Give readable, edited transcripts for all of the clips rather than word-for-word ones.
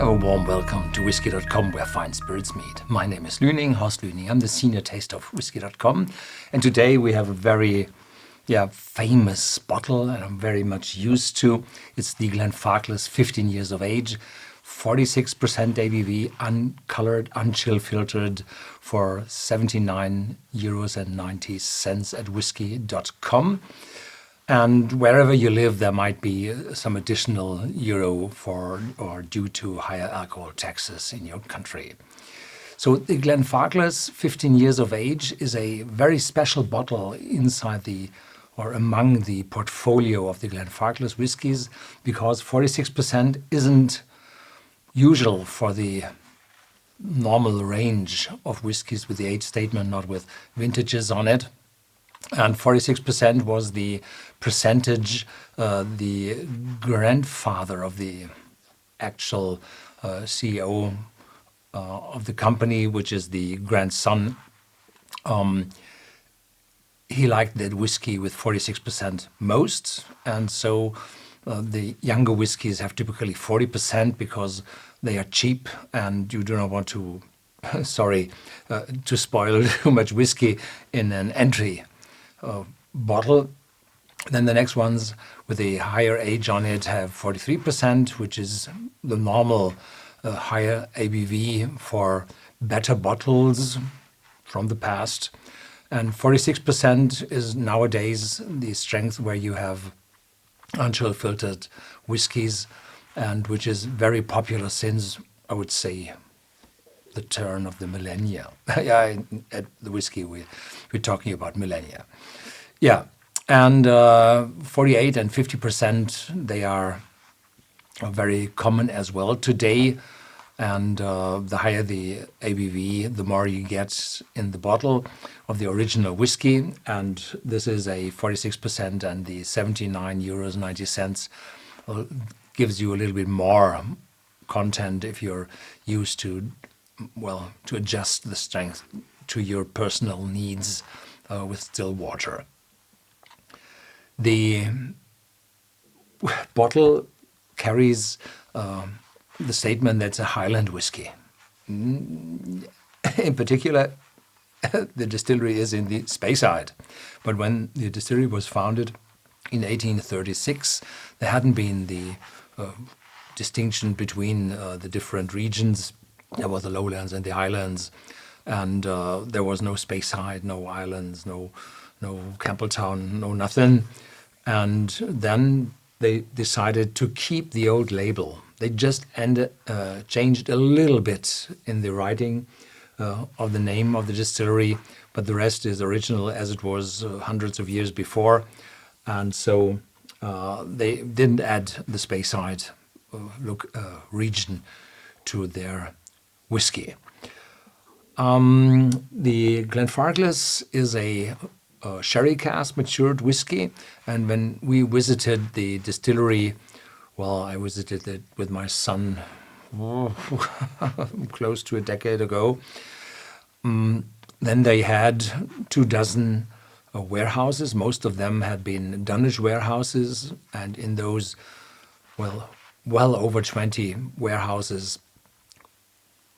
A warm welcome to Whisky.com, where fine spirits meet. My name is Lüning, Horst Lüning. I'm the senior taster of Whisky.com. And today we have a very famous bottle, and I'm very much used to. It's the Glenfarclas 15 years of age, 46% ABV, uncolored, unchill filtered for €79.90 at Whisky.com. And wherever you live, there might be some additional euro for or due to higher alcohol taxes in your country. So the Glenfarclas 15 years of age is a very special bottle inside the or among the portfolio of the Glenfarclas whiskies, because 46% isn't usual for the normal range of whiskies with the age statement, not with vintages on it. And 46% was the percentage the grandfather of the actual CEO of the company, which is the grandson, he liked that whiskey with 46% most. And so the younger whiskies have typically 40% because they are cheap and you do not want to, to spoil too much whiskey in an entry bottle. Then the next ones with a higher age on it have 43%, which is the normal higher ABV for better bottles from the past. And 46% is nowadays the strength where you have unchill filtered whiskies, and which is very popular since, I would say, the turn of the millennia. At the whiskey, we're talking about millennia. Yeah, and 48 and 50%, they are very common as well today. And the higher the ABV, the more you get in the bottle of the original whiskey. And this is a 46%, and the €79.90 gives you a little bit more content if you're used to adjust the strength to your personal needs with still water. The bottle carries the statement that it's a Highland whiskey. In particular, the distillery is in the Speyside. But when the distillery was founded in 1836, there hadn't been the distinction between the different regions. There was the lowlands and the highlands, and there was no Speyside, no islands, no Campbelltown, no nothing. And then they decided to keep the old label. They just changed a little bit in the writing of the name of the distillery, but the rest is original as it was hundreds of years before. And so they didn't add the Speyside region to their whiskey. The Glenfarclas is a sherry cask matured whiskey, and when we visited the distillery, I visited it with my son close to a decade ago. Then they had 24 warehouses. Most of them had been Danish warehouses, and in those, well over 20 warehouses,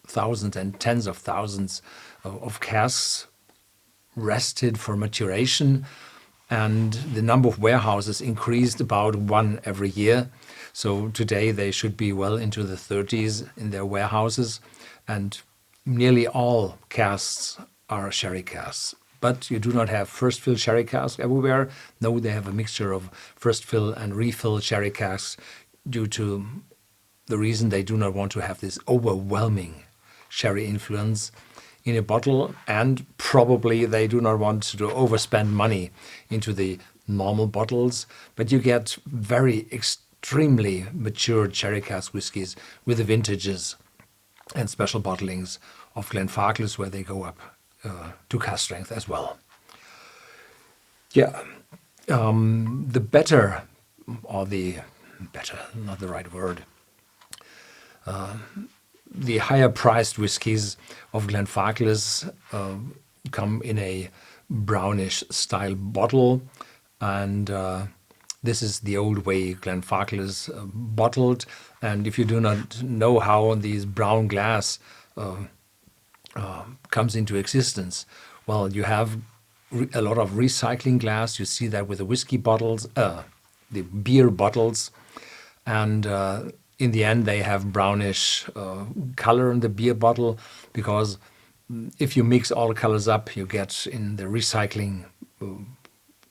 thousands and tens of thousands of casks rested for maturation, and the number of warehouses increased about one every year. So today they should be well into the 30s in their warehouses, and nearly all casks are sherry casks. But you do not have first fill sherry casks everywhere. No, they have a mixture of first fill and refill sherry casks due to the reason they do not want to have this overwhelming sherry influence in a bottle, and probably they do not want to overspend money into the normal bottles, but you get very extremely matured sherry cask whiskies with the vintages and special bottlings of Glenfarclas, where they go up to cask strength as well. The better, not the right word, the higher priced whiskies of Glenfarclas come in a brownish style bottle, and This is the old way Glenfarclas bottled, and if you do not know how these brown glass comes into existence, well, you have a lot of recycling glass. You see that with the whiskey bottles, the beer bottles, and in the end they have brownish color in the beer bottle, because if you mix all colors up, you get in the recycling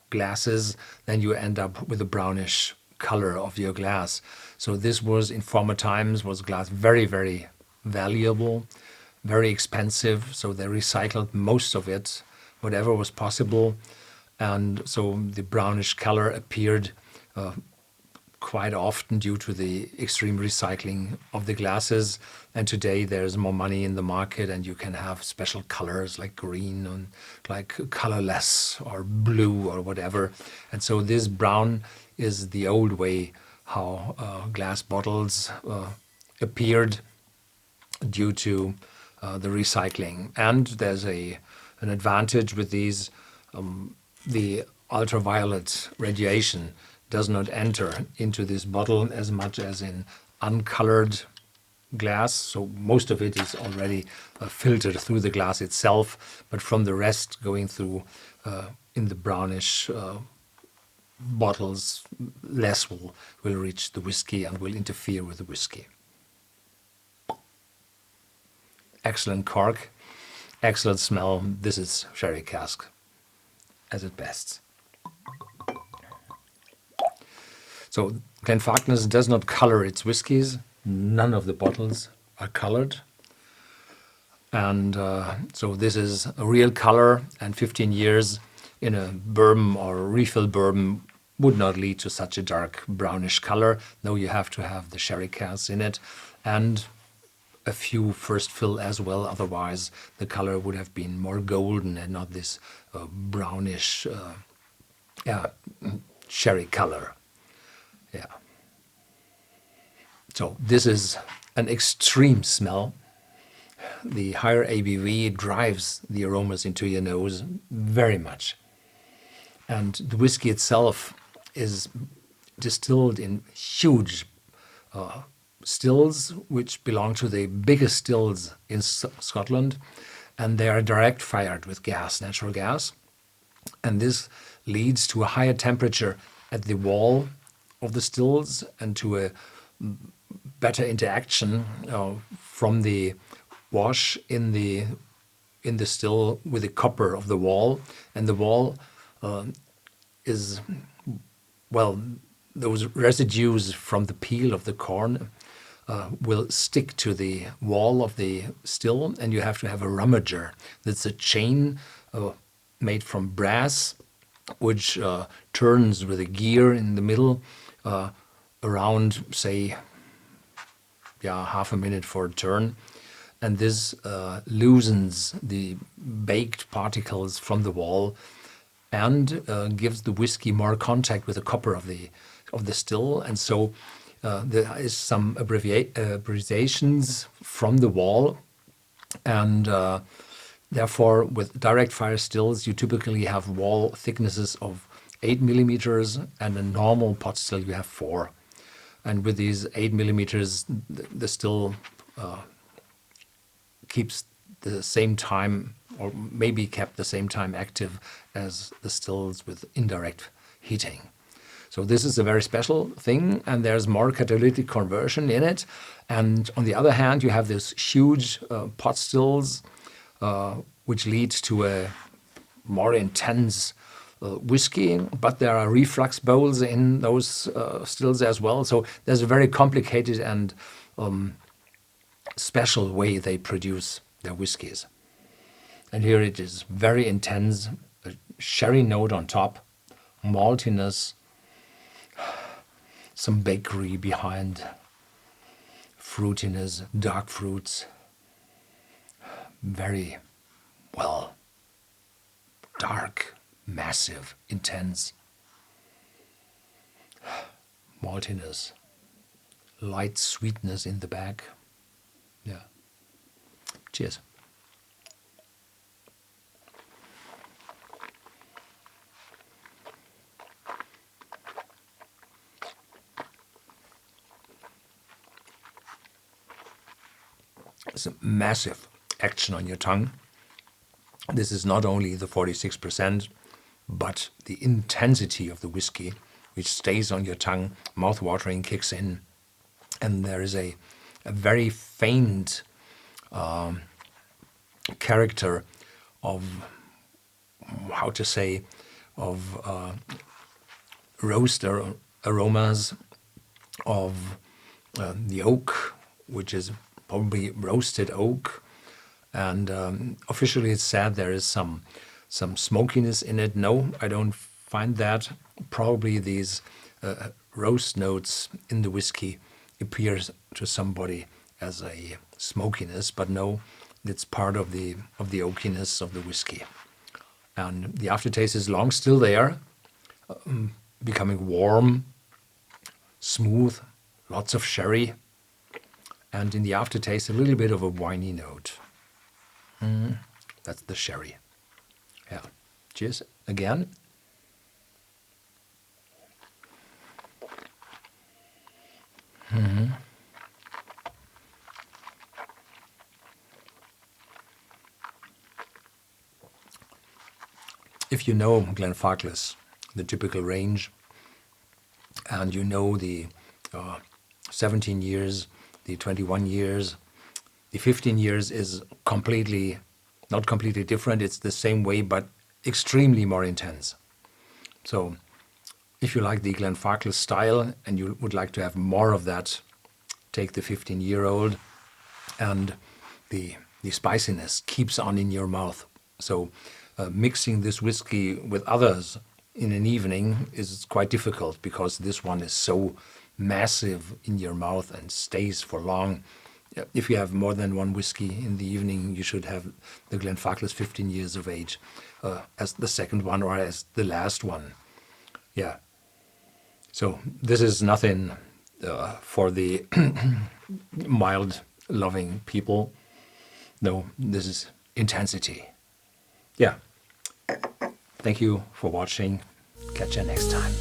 glasses, then you end up with a brownish color of your glass. So this was, in former times, was glass very, very valuable, very expensive. So they recycled most of it, whatever was possible. And so the brownish color appeared quite often due to the extreme recycling of the glasses. And today there's more money in the market, and you can have special colors like green and like colorless or blue or whatever. And so this brown is the old way how glass bottles appeared due to the recycling. And there's an advantage with these. The ultraviolet radiation does not enter into this bottle as much as in uncolored glass. So most of it is already filtered through the glass itself, but from the rest going through in the brownish bottles, less will reach the whiskey and will interfere with the whiskey. Excellent cork, excellent smell. This is sherry cask as at best. So Glenfarclas does not color its whiskies. None of the bottles are colored. And so this is a real color, and 15 years in a bourbon or refill bourbon would not lead to such a dark brownish color. No, you have to have the sherry casks in it and a few first fill as well. Otherwise, the color would have been more golden and not this brownish sherry color. Yeah. So this is an extreme smell. The higher ABV drives the aromas into your nose very much. And the whiskey itself is distilled in huge stills, which belong to the biggest stills in Scotland. And they are direct fired with gas, natural gas. And this leads to a higher temperature at the wall of the stills and to a better interaction from the wash in the still with the copper of the wall. And the wall is, well, those residues from the peel of the corn will stick to the wall of the still, and you have to have a rummager. That's a chain made from brass, which turns with a gear in the middle around, say, half a minute for a turn. And this loosens the baked particles from the wall and gives the whiskey more contact with the copper of the still. And so there is some abbreviations from the wall, and therefore with direct fire stills you typically have wall thicknesses of 8 millimeters, and a normal pot still you have 4. And with these 8 millimeters, the still keeps the same time, or maybe kept the same time active as the stills with indirect heating. So this is a very special thing, and there's more catalytic conversion in it. And on the other hand, you have this huge pot stills, which leads to a more intense whiskey, but there are reflux bowls in those stills as well. So there's a very complicated and special way they produce their whiskies. And here it is very intense, a sherry note on top, maltiness, some bakery behind, fruitiness, dark fruits, very, well, dark, massive, intense, maltiness, light sweetness in the back. Yeah. Cheers. It's a massive action on your tongue. This is not only the 46%, but the intensity of the whiskey, which stays on your tongue, mouth-watering, kicks in, and there is a very faint character of, how to say, of roast aromas of the oak, which is probably roasted oak, and officially it's said there is some smokiness in it. No, I don't find that. Probably these roast notes in the whiskey appears to somebody as a smokiness, but no, it's part of the oakiness of the whiskey. And the aftertaste is long still there, becoming warm, smooth, lots of sherry, and in the aftertaste a little bit of a winey note. That's the sherry. Yeah. Cheers again. If you know Glenfarclas, the typical range, and you know the 17 years, the 21 years, the 15 years is not completely different. It's the same way, but extremely more intense. So if you like the Glenfarclas style and you would like to have more of that, take the 15-year-old, and the spiciness keeps on in your mouth. So mixing this whiskey with others in an evening is quite difficult, because this one is so massive in your mouth and stays for long. If you have more than one whiskey in the evening, you should have the Glenfarclas 15 years of age as the second one or as the last one. Yeah. So this is nothing for the mild loving people. No, this is intensity. Yeah. Thank you for watching. Catch you next time.